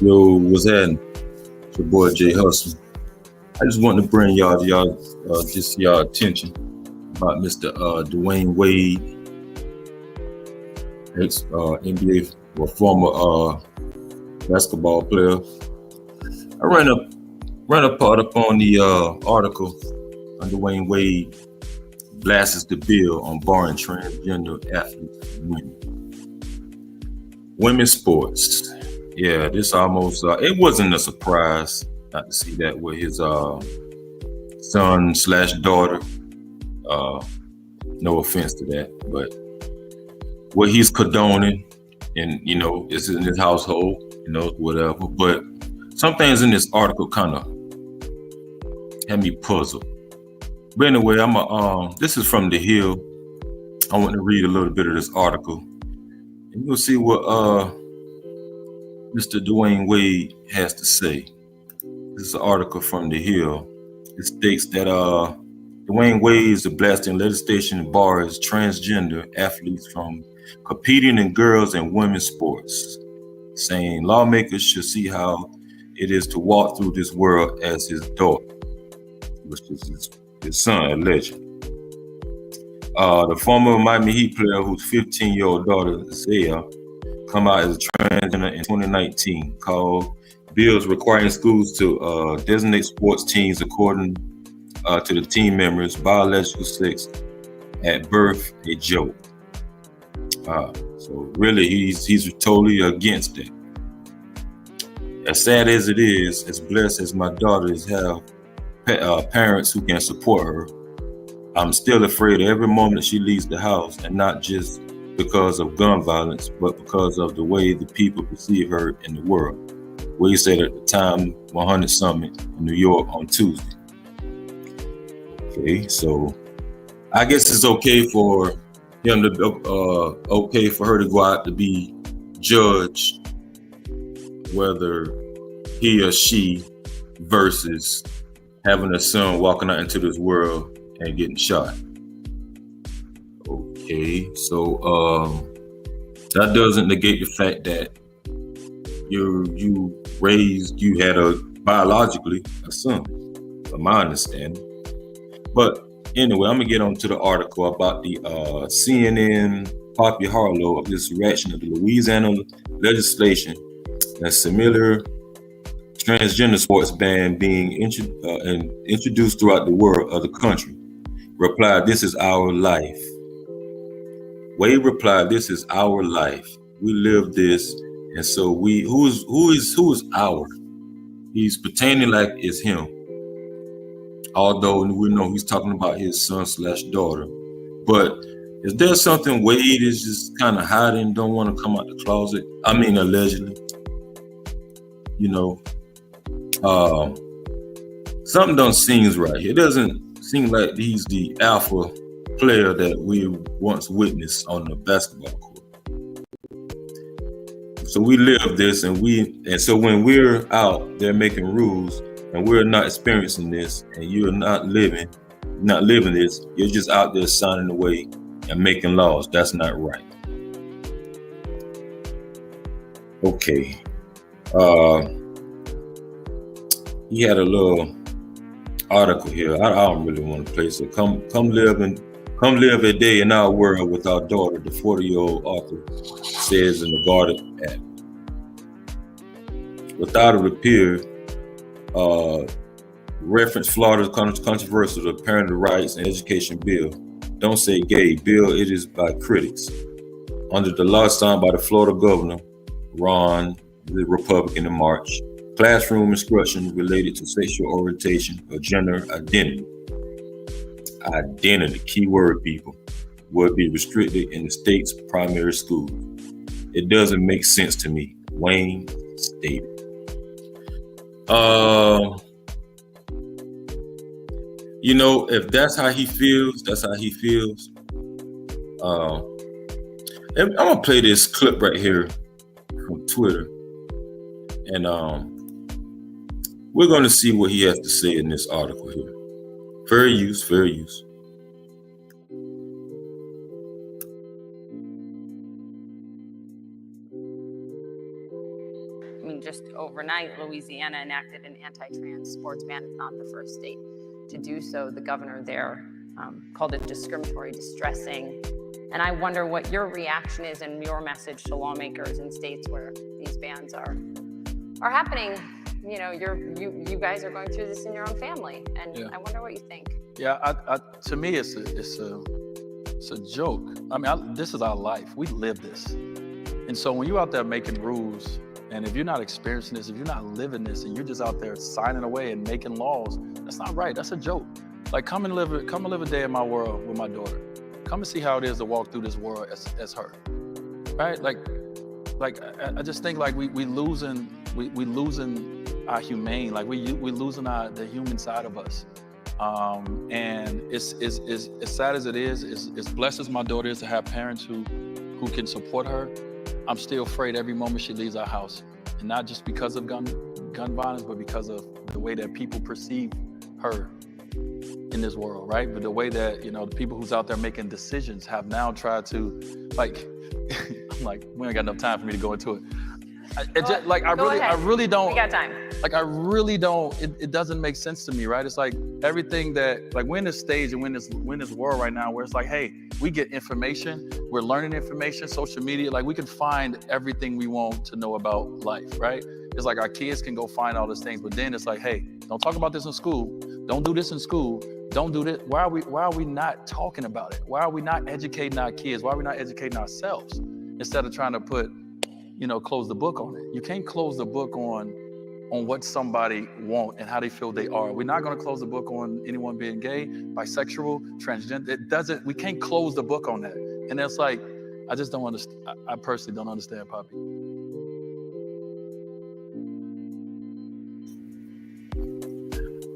Yo, what's happening? It's your boy Jay Hustle. I just want to bring y'all attention about Mr. Dwyane Wade, ex NBA or former basketball player. I ran a part up on the article on Dwyane Wade blasts the bill on barring transgender athletes from women. Women's sports. Yeah, this almost it wasn't a surprise not to see that with his son slash daughter. No offense to that, but what he's condoning, and it's in his household, whatever. But some things in this article kind of had me puzzled. But anyway, this is from The Hill. I want to read a little bit of this article, and you'll see what Mr. Dwyane Wade has to say. This is an article from The Hill. It states that Dwyane Wade is blasting legislation bars transgender athletes from competing in girls and women's sports, saying lawmakers should see how it is to walk through this world as his daughter, which is his son, allegedly. The former Miami Heat player, whose 15-year-old daughter, Zaya, come out as a transgender in 2019, called bills requiring schools to designate sports teams according to the team members' biological sex at birth a joke. So really, he's totally against it. As sad as it is, as blessed as my daughter is have parents who can support her, I'm still afraid every moment she leaves the house, and not just because of gun violence, but because of the way the people perceive her in the world. Wade said at the Time 100 Summit in New York on Tuesday. Okay, so I guess it's okay for him to, okay for her to go out to be judged, whether he or she versus having a son walking out into this world and getting shot. Okay, so that doesn't negate the fact that you had biologically a son, from my understanding. But anyway, I'm gonna get on to the article about the CNN Poppy Harlow of this reaction of the Louisiana legislation that's similar transgender sports ban being introduced throughout the world of the country. Replied, "This is our life." Wade replied, "This is our life. We live this, and so who is our?" He's pretending like it's him, although we know he's talking about his son slash daughter. But is there something Wade is just kind of hiding, don't want to come out the closet? I mean, allegedly. Something don't seem right here. It doesn't seem like he's the alpha player that we once witnessed on the basketball court. So we live this, and so when we're out there making rules and we're not experiencing this, and you're not living this, you're just out there signing away and making laws. That's not right. Okay. He had a little article here. I don't really want to play. So come live a day in our world with our daughter, the 40-year-old author says in the Guardian app. Without a repeal, reference Florida's controversial the parental rights and education bill. Don't say gay bill, it is by critics. Under the law signed by the Florida governor, Ron, the Republican, in March, classroom instruction related to sexual orientation or gender identity, keyword people, would be restricted in the state's primary schools. It doesn't make sense to me, Wayne stated. If that's how he feels, that's how he feels. I'm gonna play this clip right here from Twitter, and we're gonna see what he has to say in this article here. Fair use. mean, just overnight, Louisiana enacted an anti-trans sports ban. It's not the first state to do so. The governor there called it discriminatory, distressing. And I wonder what your reaction is and your message to lawmakers in states where these bans are happening. You know, you guys are going through this in your own family, and I wonder what you think. Yeah, to me, it's a joke. I mean, this is our life. We live this, and so when you're out there making rules, and if you're not experiencing this, if you're not living this, and you're just out there signing away and making laws, that's not right. That's a joke. Like, come and live a day in my world with my daughter. Come and see how it is to walk through this world as her, right? Like I just think like we losing our humane, like we losing the human side of us. And it's as sad as it is, as blessed as my daughter is to have parents who can support her, I'm still afraid every moment she leaves our house. And not just because of gun violence, but because of the way that people perceive her in this world, right? But the way that, you know, the people who's out there making decisions have now tried to, like, I'm like, we ain't got enough time for me to go into it. I really don't. We got time. Like, I really don't. It doesn't make sense to me, right? It's like everything that, like, we're in this stage and we're in this world right now where it's like, hey, we get information, we're learning information, social media, like we can find everything we want to know about life, right? It's like our kids can go find all these things, but then it's like, hey, don't talk about this in school. Don't do this in school. Don't do this. Why are we not talking about it? Why are we not educating our kids? Why are we not educating ourselves instead of trying to close the book on it? You can't close the book on what somebody want and how they feel they are. We're not going to close the book on anyone being gay, bisexual, transgender. We can't close the book on that. And it's like, I just don't understand. I personally don't understand, Poppy.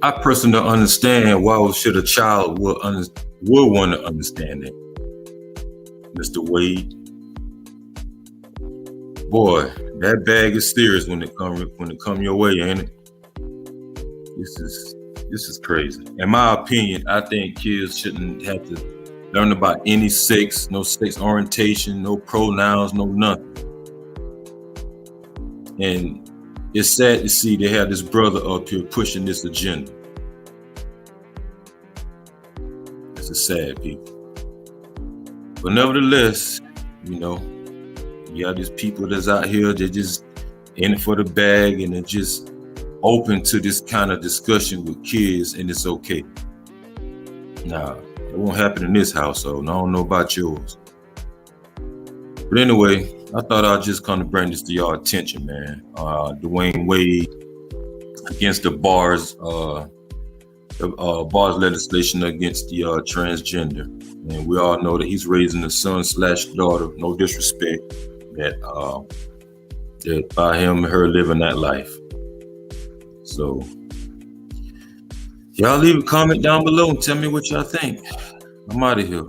I personally don't understand why should a child will want to understand it. Mr. Wade, boy, that bag is serious when it come your way, ain't it? This is crazy. In my opinion, I think kids shouldn't have to learn about any sex, no sex orientation, no pronouns, no nothing. And it's sad to see they have this brother up here pushing this agenda. It's a sad people. But nevertheless, you know, you have these people that's out here, they're just in it for the bag and they're just open to this kind of discussion with kids, and it's okay. Nah, it won't happen in this household, and I don't know about yours. But anyway, I thought I'd just kind of bring this to y'all attention, man. Dwyane Wade against the bars legislation against the transgender. And we all know that he's raising a son/daughter, no disrespect, that by him and her living that life. So y'all leave a comment down below and tell me what y'all think. I'm out of here.